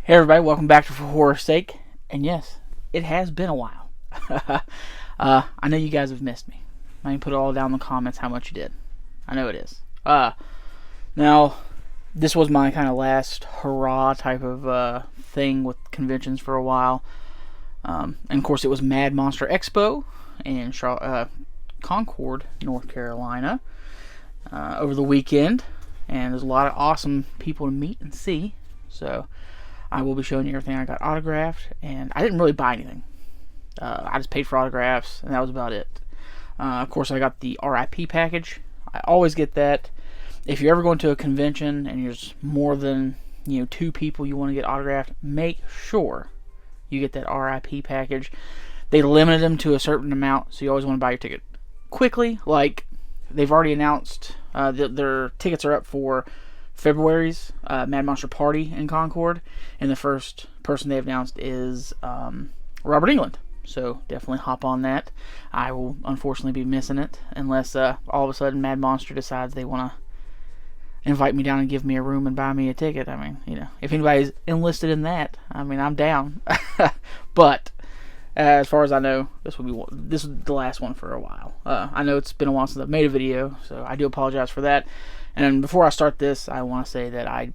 Hey everybody, welcome back to For Horror's Sake. And yes, it has been a while. I know you guys have missed me. I can put it all down in the comments how much you did. I know it is. Now, this was my kind of last hurrah type of thing with conventions for a while. And of course it was Mad Monster Expo in Concord, North Carolina, over the weekend. And there's a lot of awesome people to meet and see. So I will be showing you everything I got autographed, and I didn't really buy anything. I just paid for autographs, and that was about it. Of course, I got the RIP package. I always get that. If you're ever going to a convention and there's more than 2 people you want to get autographed, make sure you get that RIP package. They limited them to a certain amount, so you always want to buy your ticket quickly. Like they've already announced their tickets are up for February's Mad Monster Party in Concord, and the first person they've announced is Robert England. So definitely hop on that. I will unfortunately be missing it unless all of a sudden Mad Monster decides they want to invite me down and give me a room and buy me a ticket. I mean, if anybody's enlisted in that, I'm down. But as far as I know, this is the last one for a while. I know it's been a while since I've made a video, so I do apologize for that. And before I start this, I want to say that I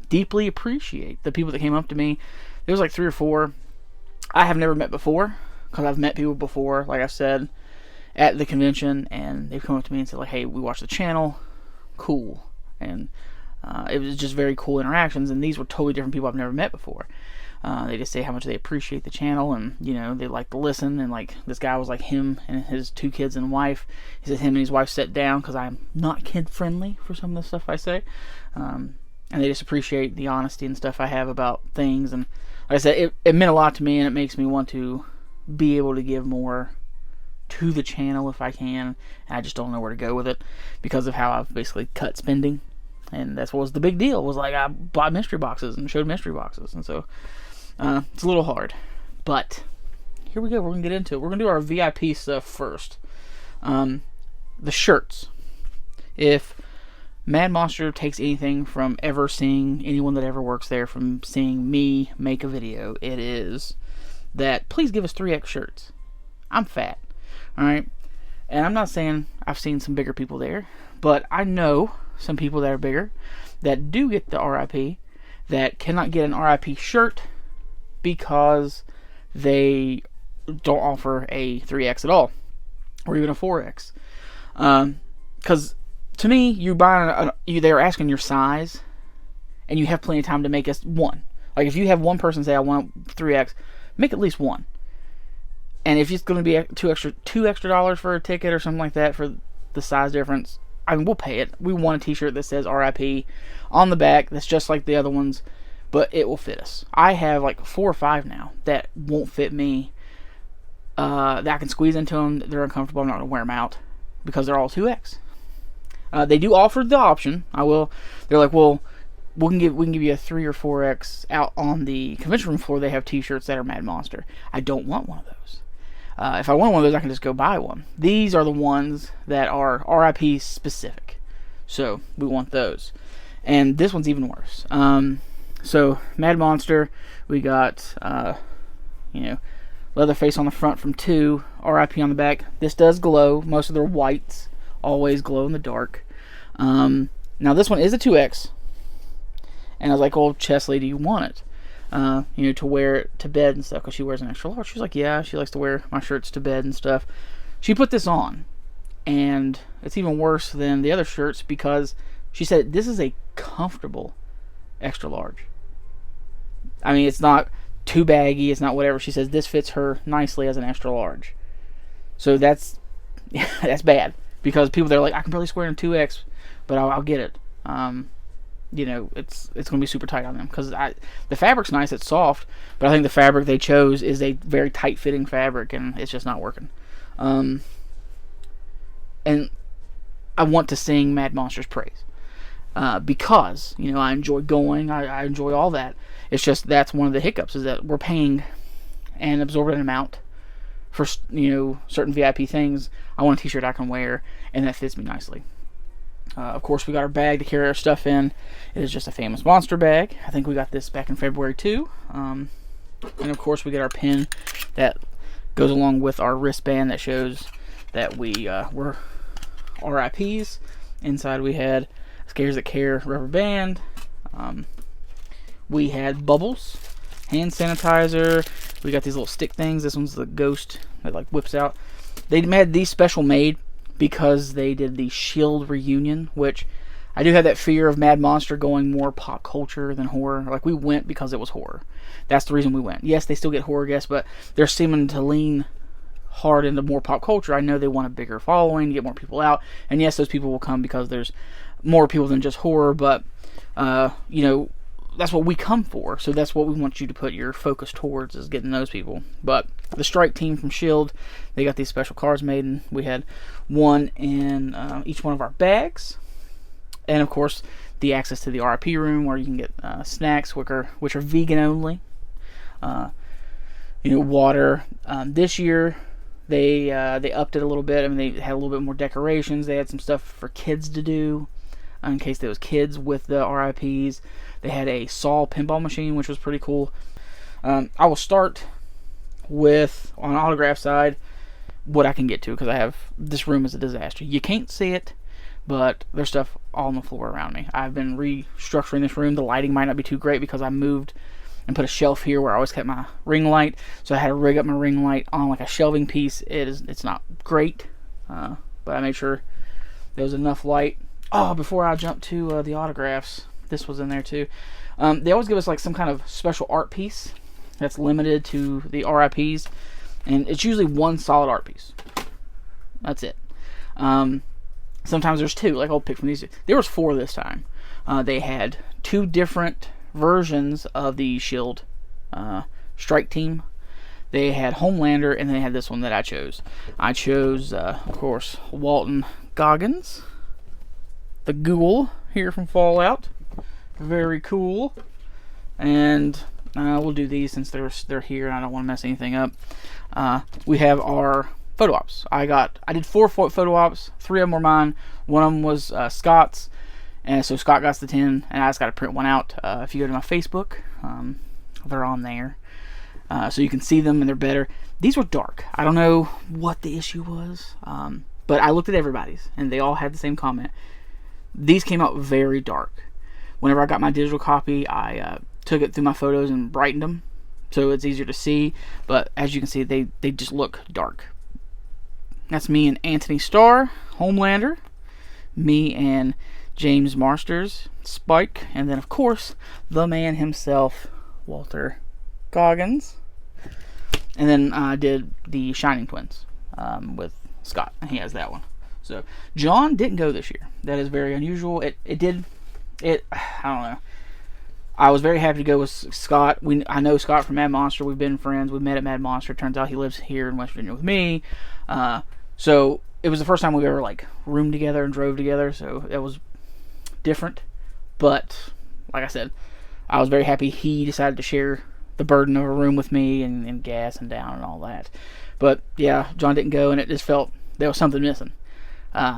deeply appreciate the people that came up to me. There was like 3 or 4 I have never met before, because I've met people before, like I said, at the convention, and they've come up to me and said, like, hey, we watched the channel, cool. And it was just very cool interactions, and these were totally different people I've never met before. They just say how much they appreciate the channel, and they like to listen. And like this guy was like him and his 2 kids and wife. He said him and his wife sat down because I'm not kid friendly for some of the stuff I say, and they just appreciate the honesty and stuff I have about things. And like I said, it meant a lot to me, and it makes me want to be able to give more to the channel if I can. And I just don't know where to go with it because of how I've basically cut spending, and that's what was the big deal. Was like I bought mystery boxes and showed mystery boxes, and so. It's a little hard, but here we go. We're going to get into it. We're going to do our VIP stuff first. The shirts. If Mad Monster takes anything from ever seeing anyone that ever works there, from seeing me make a video, it is that please give us 3X shirts. I'm fat, alright? And I'm not saying I've seen some bigger people there, but I know some people that are bigger that do get the RIP that cannot get an RIP shirt because they don't offer a 3X at all, or even a 4X. Because to me, they're asking your size, and you have plenty of time to make us one. Like if you have one person say I want 3X, make at least one. And if it's going to be $2 extra for a ticket or something like that for the size difference, we'll pay it. We want a T-shirt that says RIP on the back that's just like the other ones, but it will fit us. I have like 4 or 5 now that won't fit me. That I can squeeze into them. They're uncomfortable. I'm not going to wear them out because they're all 2X. They do offer the option. They're like, well, we can give you a 3 or 4X out on the convention room floor. They have T-shirts that are Mad Monster. I don't want one of those. If I want one of those, I can just go buy one. These are the ones that are RIP specific. So we want those. And this one's even worse. So, Mad Monster, we got, Leatherface on the front from 2, RIP on the back. This does glow. Most of their whites always glow in the dark. Now, this one is a 2X. And I was like, oh, Chesley, do you want it? To wear it to bed and stuff, because she wears an extra large. She was like, yeah, she likes to wear my shirts to bed and stuff. She put this on, and it's even worse than the other shirts because she said this is a comfortable extra large. It's not too baggy, it's not whatever. She says this fits her nicely as an extra large. So that's bad, because people they're like, I can barely square in 2X, but I'll get it. It's going to be super tight on them because the fabric's nice, it's soft, but I think the fabric they chose is a very tight fitting fabric, and it's just not working. And I want to sing Mad Monster's praise. Because I enjoy going, I enjoy all that. It's just that's one of the hiccups, is that we're paying an absorbent amount for certain VIP things. I want a T-shirt I can wear, and that fits me nicely. Of course, we got our bag to carry our stuff in. It is just a Famous Monster bag. I think we got this back in February too. And of course, we get our pin that goes along with our wristband that shows that we were RIPs. Inside we had Scares That Care rubber band. We had bubbles, hand sanitizer. We got these little stick things. This one's the ghost that like whips out. They had these special made because they did the Shield reunion, which I do have that fear of Mad Monster going more pop culture than horror. Like, we went because it was horror. That's the reason we went. Yes, they still get horror guests, but they're seeming to lean hard into more pop culture. I know they want a bigger following to get more people out, and yes, those people will come because there's more people than just horror, but you know, that's what we come for, so that's what we want you to put your focus towards, is getting those people. But the strike team from Shield, they got these special cards made, and we had one in each one of our bags, and of course the access to the RIP room where you can get snacks which are vegan only, you know, water. This year they upped it a little bit. I mean, they had a little bit more decorations. They had some stuff for kids to do in case there was kids with the RIPs. They had a Saw pinball machine, which was pretty cool. I will start with, on the autograph side, what I can get to, because I have, this room is a disaster. You can't see it, but there's stuff all on the floor around me. I've been restructuring this room. The lighting might not be too great because I moved and put a shelf here where I always kept my ring light, so I had to rig up my ring light on like a shelving piece. It's not great, but I made sure there was enough light. Oh, before I jump to the autographs, this was in there too. They always give us like some kind of special art piece that's limited to the RIPs, and it's usually one solid art piece. That's it. Sometimes there's two, like I'll pick from these two. There was 4 this time. They had 2 different versions of the Shield strike team. They had Homelander, and they had this one that I chose. I chose, of course, Walton Goggins, the Ghoul here from Fallout. Very cool. And we'll do these since they're here and I don't want to mess anything up. We have our photo ops. I did 4 photo ops. 3 of them were mine. One of them was Scott's, and so Scott got the 10, and I just got to print one out. If you go to my Facebook, they're on there, so you can see them, and they're better. These were dark. I don't know what the issue was, but I looked at everybody's, and they all had the same comment. These came out very dark. Whenever I got my digital copy, I took it through my photos and brightened them, so it's easier to see. But as you can see, they just look dark. That's me and Anthony Starr, Homelander. Me and James Marsters, Spike. And then, of course, the man himself, Walter Goggins. And then I did the Shining Twins with Scott, and he has that one. So John didn't go this year. That is very unusual. I don't know. I was very happy to go with Scott. I know Scott from Mad Monster. We've been friends. We met at Mad Monster. Turns out he lives here in West Virginia with me. So it was the first time we've ever like roomed together and drove together. So that was different. But like I said, I was very happy he decided to share the burden of a room with me and gas and down and all that. But yeah, John didn't go, and it just felt there was something missing.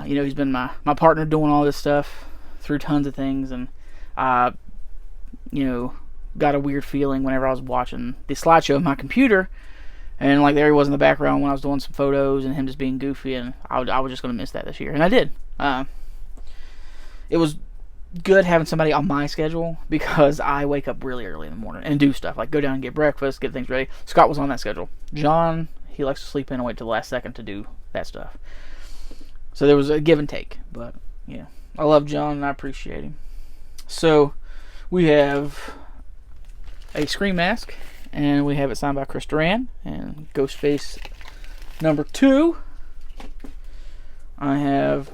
He's been my partner doing all this stuff through tons of things, and got a weird feeling whenever I was watching the slideshow of my computer, and like there he was in the background when I was doing some photos, and him just being goofy, and I was just going to miss that this year, and I did. It was good having somebody on my schedule because I wake up really early in the morning and do stuff like go down and get breakfast, get things ready. Scott was on that schedule. John, he likes to sleep in and wait till the last second to do that stuff. So there was a give and take, but yeah, I love John and I appreciate him. So we have a Scream mask, and we have it signed by Chris Duran and Ghostface number 2. I have,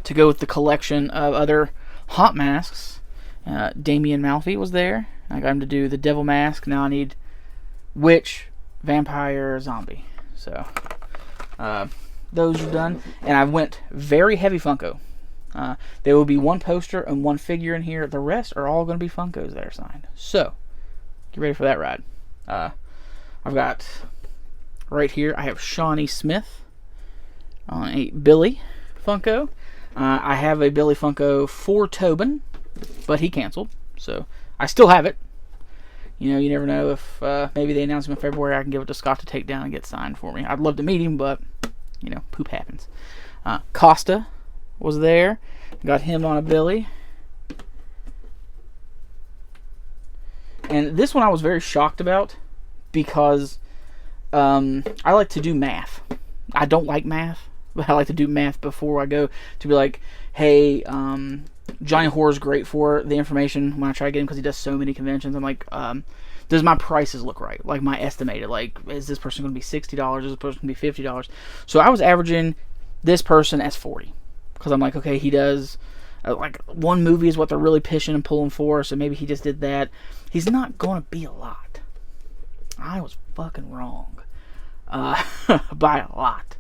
to go with the collection of other haunt masks, Damian Malfi was there. I got him to do the devil mask. Now I need witch, vampire, zombie. So those are done, and I went very heavy Funko. There will be 1 poster and 1 figure in here. The rest are all going to be Funkos that are signed. So get ready for that ride. I've got right here, I have Shawnee Smith on a Billy Funko. I have a Billy Funko for Tobin, but he canceled, so I still have it. You know, you never know if maybe they announce him in February. I can give it to Scott to take down and get signed for me. I'd love to meet him, but you know, poop happens. Costa was there. Got him on a Billy. And this one I was very shocked about because I like to do math. I don't like math, but I like to do math before I go to be like, hey, Johnny Horror's great for the information when I try to get him because he does so many conventions. I'm like, does my prices look right? Like my estimated, like, is this person going to be $60? Is this person going to be $50? So I was averaging this person as 40 because I'm like, okay, he does like one movie is what they're really pitching and pulling for, so maybe he just did that. He's not going to be a lot. I was fucking wrong by a lot.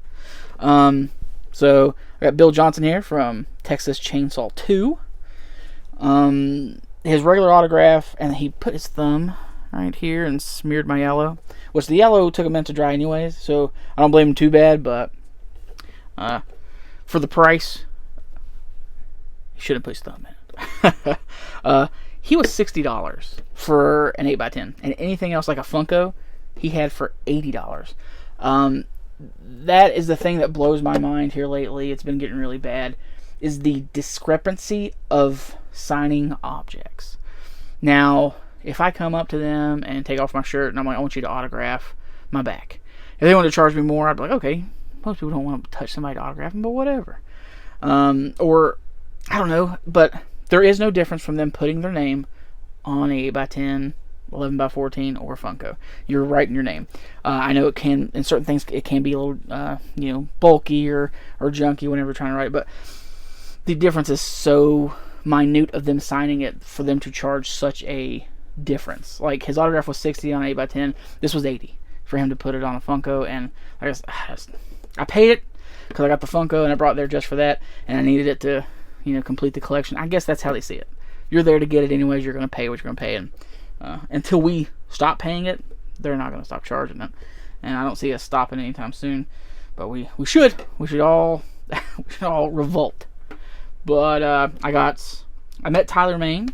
So I got Bill Johnson here from Texas Chainsaw 2. His regular autograph, and he put his thumb right here and smeared my yellow, which the yellow took a minute to dry anyways, so I don't blame him too bad, but for the price, he shouldn't put his thumb in it. He was $60 for an 8x10, and anything else like a Funko, he had for $80. That is the thing that blows my mind here lately. It's been getting really bad, is the discrepancy of signing objects. Now, if I come up to them and take off my shirt and I'm like, I want you to autograph my back. If they want to charge me more, I'd be like, okay, most people don't want to touch somebody to autograph them, but whatever. Or, I don't know, but there is no difference from them putting their name on a 8x10, 11x14, or Funko. You're writing your name. I know it can, in certain things, it can be a little, bulky or junky whenever you're trying to write, but the difference is so minute of them signing it for them to charge such a difference. Like, his autograph was 60 on an 8x10. This was 80 for him to put it on a Funko, and I paid it because I got the Funko and I brought it there just for that, and I needed it to, complete the collection. I guess that's how they see it. You're there to get it anyways. You're going to pay what you're going to pay, and until we stop paying it, they're not going to stop charging it, and I don't see us stopping anytime soon. But we should all revolt. But I met Tyler Mane.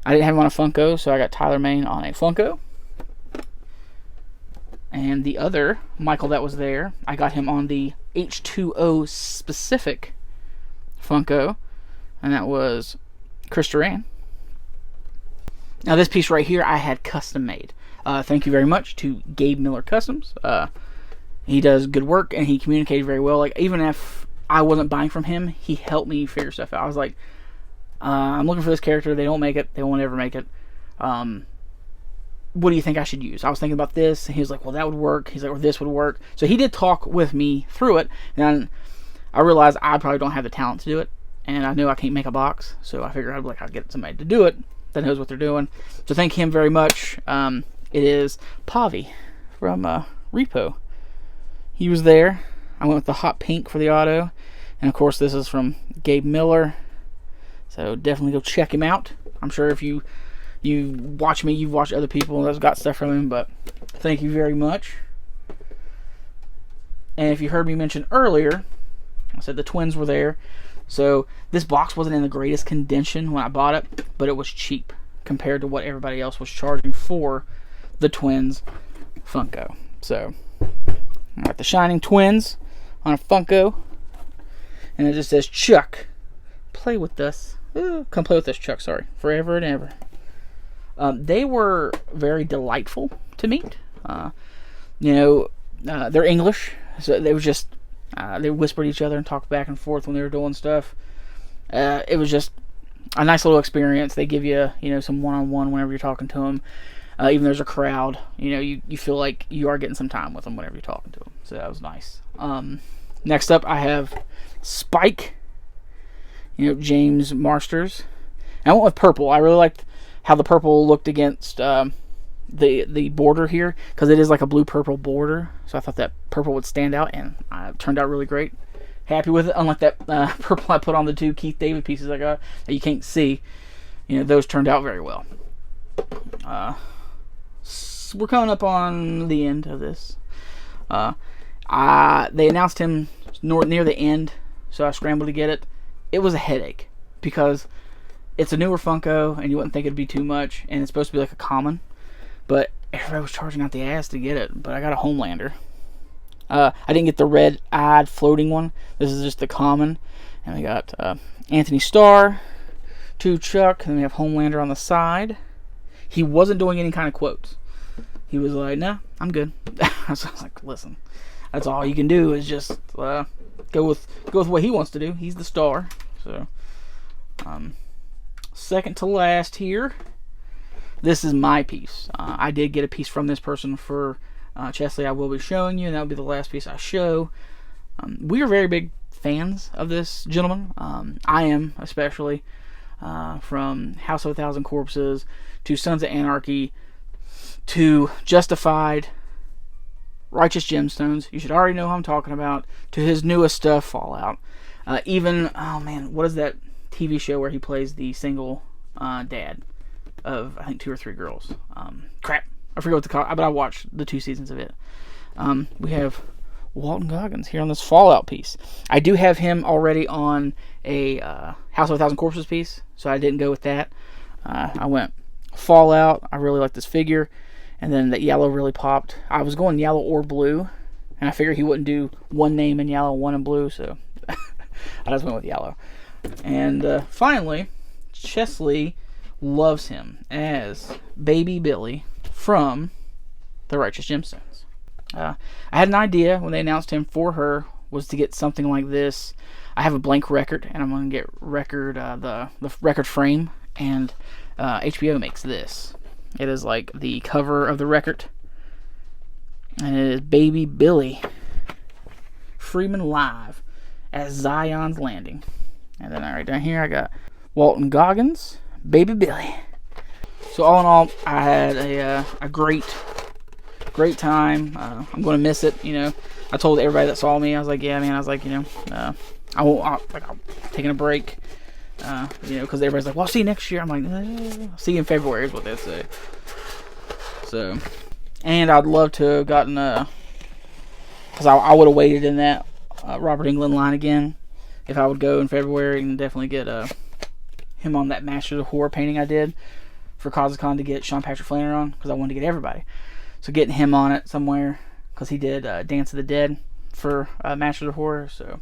I didn't have him on a Funko, so I got Tyler Mane on a Funko. And the other Michael that was there, I got him on the H2O specific Funko, and that was Chris Duran. Now this piece right here I had custom made. Thank you very much to Gabe Miller Customs. He does good work and he communicated very well. Like, even if I wasn't buying from him, he helped me figure stuff out. I was like, I'm looking for this character. They don't make it. They won't ever make it. What do you think I should use? I was thinking about this, and he was like, well, that would work. He's like, or this would work. So he did talk with me through it, and I realized I probably don't have the talent to do it, and I knew I can't make a box, so I figured I'll get somebody to do it that knows what they're doing. So thank him very much. It is Pavi from Repo. He was there. I went with the hot pink for the auto, and of course this is from Gabe Miller. So definitely go check him out. I'm sure if you watch me, you've watched other people that's got stuff from him, but thank you very much. And if you heard me mention earlier, I said the twins were there. So this box wasn't in the greatest condition when I bought it, but it was cheap compared to what everybody else was charging for the twins Funko. So I got the Shining Twins on a Funko, and it just says, Chuck, play with us. Come play with us, Chuck, sorry. Forever and ever. They were very delightful to meet. They're English, so they were just, they whispered each other and talked back and forth when they were doing stuff. It was just a nice little experience. They give you, some one-on-one whenever you're talking to them. Even there's a crowd, you feel like you are getting some time with them whenever you're talking to them. So that was nice. Next up, I have Spike, James Marsters. And I went with purple. I really liked how the purple looked against the border here, because it is like a blue-purple border. So I thought that purple would stand out, and it turned out really great. Happy with it, unlike that purple I put on the two Keith David pieces I got that you can't see. Those turned out very well. We're coming up on the end of this. They announced him near the end, so I scrambled to get it. it was a headache because it's a newer Funko, and you wouldn't think it'd be too much, and it's supposed to be like a common, but everybody was charging out the ass to get it. But I got a Homelander. I didn't get the red-eyed floating one. This is just the common, and we got Anthony Starr, 2 Chuck, and then we have Homelander on the side. He wasn't doing any kind of quotes. He was like, "Nah, I'm good." So I was like, "Listen, that's all you can do is just go with what he wants to do. He's the star." So, second to last here, this is my piece. I did get a piece from this person for Chesley. I will be showing you, and that will be the last piece I show. We are very big fans of this gentleman. I am, especially from House of a Thousand Corpses to Sons of Anarchy to Justified, Righteous Gemstones. You should already know who I'm talking about. To his newest stuff, Fallout. Even, oh man, what is that TV show where he plays the single dad of, I think, 2 or 3 girls? Crap, I forget what to call it, but I watched the 2 seasons of it. We have Walton Goggins here on this Fallout piece. I do have him already on a House of a Thousand Corpses piece, so I didn't go with that. I went Fallout. I really like this figure, and then the yellow really popped. I was going yellow or blue, and I figured he wouldn't do one name in yellow, one in blue, so I just went with yellow. And finally, Chesley loves him as Baby Billy from the Righteous Gemstones. I had an idea when they announced him for her was to get something like this. I have a blank record, and I'm going to get record the record frame, and HBO makes this. It is like the cover of the record, and it is Baby Billy Freeman live at Zion's Landing. And then right down here I got Walton Goggins, Baby Billy. So all in all, I had a great time. I'm going to miss it, you know. I told everybody that saw me, I was like, yeah, man, I was like, you know, I'm taking a break, you know, because everybody's like, well, I'll see you next year. I'm like, see you in February is what they say. So, and I'd love to have gotten, because I would have waited in that Robert Englund line again if I would go in February, and definitely get him on that Masters of Horror painting I did for CosicCon to get Sean Patrick Flannery on, because I wanted to get everybody. So getting him on it somewhere, because he did Dance of the Dead for Masters of Horror. So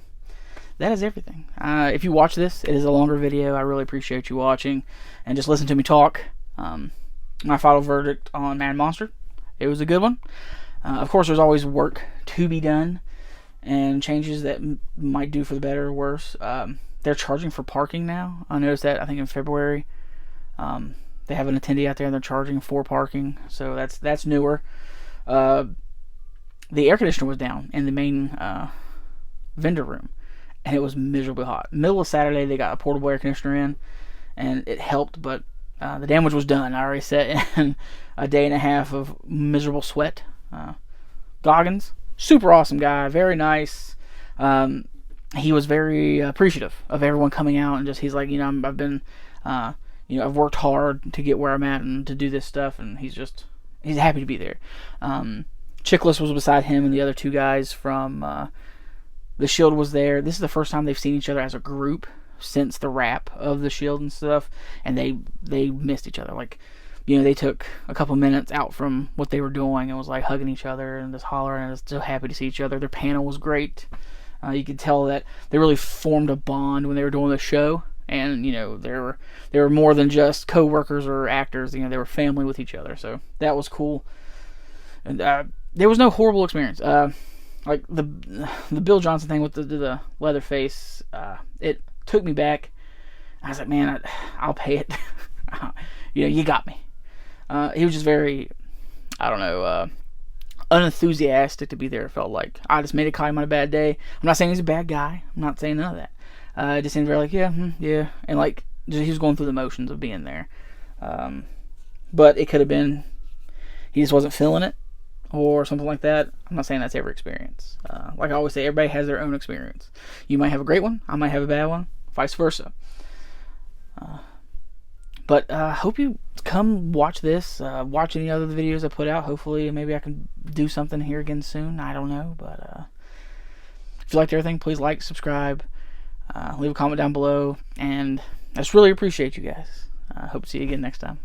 that is everything. If you watch this, it is a longer video. I really appreciate you watching and just listen to me talk. My final verdict on Mad Monster, it was a good one. Of course, there's always work to be done and changes that might do for the better or worse. They're charging for parking now. I noticed that, I think, in February. They have an attendee out there and they're charging for parking, so that's newer. The air conditioner was down in the main vendor room, and it was miserably hot. Middle of Saturday, they got a portable air conditioner in, and it helped, but the damage was done. I already set in a day and a half of miserable sweat. Goggins, super awesome guy, very nice. He was very appreciative of everyone coming out, and just, he's like, you know, I've been, you know, I've worked hard to get where I'm at and to do this stuff, and he's happy to be there. Chickless was beside him, and the other 2 guys from The Shield was there. This is the first time they've seen each other as a group since the wrap of The Shield and stuff, and they missed each other. Like, you know, they took a couple minutes out from what they were doing and was like hugging each other and just hollering, and was so happy to see each other. Their panel was great. You could tell that they really formed a bond when they were doing the show. And, you know, they were more than just co-workers or actors. You know, they were family with each other. So that was cool. And there was no horrible experience. Like the Bill Johnson thing with the leather face, it took me back. I was like, man, I'll pay it. You know, you got me. He was just very, I don't know, unenthusiastic to be there. It felt like I just made a call him on a bad day. I'm not saying he's a bad guy. I'm not saying none of that. It just seemed very like, yeah, and like just, he was going through the motions of being there. But it could have been he just wasn't feeling it or something like that. I'm not saying that's every experience. Like I always say, everybody has their own experience. You might have a great one, I might have a bad one, vice versa. But I hope you come watch this, watch any other videos I put out. Hopefully maybe I can do something here again soon. I don't know, but if you liked everything, please like, subscribe. Leave a comment down below, and I just really appreciate you guys. Hope to see you again next time.